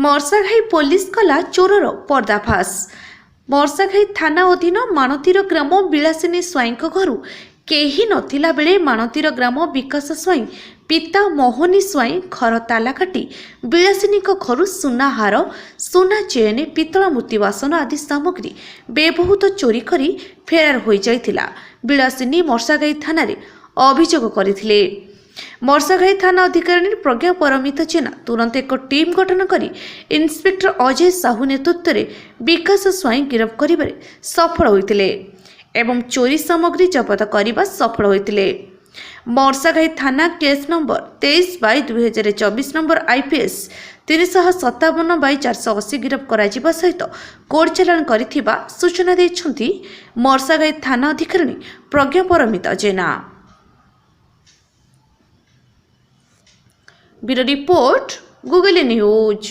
ମର୍ଷାଘାଇ police କଲା ଚୋରର ପର୍ଦ୍ଦାଫାଶ। ମର୍ଷାଘାଇ ଥାନା ଅଧୀନ ମାଣତୀର ଗ୍ରାମ ବିଳାସିନୀ ସ୍ୱାଇଁଙ୍କ ଘରୁ କେହି ନଥିଲା ବେଳେ ମାଣତୀର ଗ୍ରାମ ବିକାଶ ସ୍ୱାଇଁ ପିତା ମୋହନୀ ସ୍ୱାଇଁ ଘର ତାଲା କାଟି ବିଳାସିନୀଙ୍କ ଘରୁ ସୁନା ହାର, ସୁନା ଚେନ୍, ପିତ୍ତଳ ମୂର୍ତ୍ତି ବାସନ ଆଦି ସାମଗ୍ରୀ ବେବହୁତ ଚୋରି କରି ଫେରାର ହୋଇଯାଇଥିଲା। ବିଳାସିନୀ ମର୍ଷାଘାଇ ଥାନାରେ ଅଭିଯୋଗ କରିଥିଲେ। ମର୍ଷାଘାଇ ଥାନା ଅଧିକାରୀ ପ୍ରଜ୍ଞା ପରମିତ ଜେନା ତୁରନ୍ତ ଏକ ଟିମ୍ ଗଠନ କରି ଇନ୍ସପେକ୍ଟର ଅଜୟ ସାହୁ ନେତୃତ୍ୱରେ ବିକାଶ ସ୍ୱାଇଁ ଗିରଫ କରିବାରେ ସଫଳ ହୋଇଥିଲେ ଏବଂ ଚୋରି ସାମଗ୍ରୀ ଜବତ କରିବା ସଫଳ ହୋଇଥିଲେ। ମର୍ଷାଘାଇ ଥାନା କେସ୍ ନମ୍ବର 23/2024 ନମ୍ବର IPS 357/480 ଗିରଫ କରାଯିବା ସହିତ କୋର୍ଟ ଚାଲାଣ କରିଥିବା ସୂଚନା ଦେଇଛନ୍ତି ମର୍ଷାଘାଇ ଥାନା ଅଧିକାରୀ Pragya Paramita Jena. Bureau report Google news.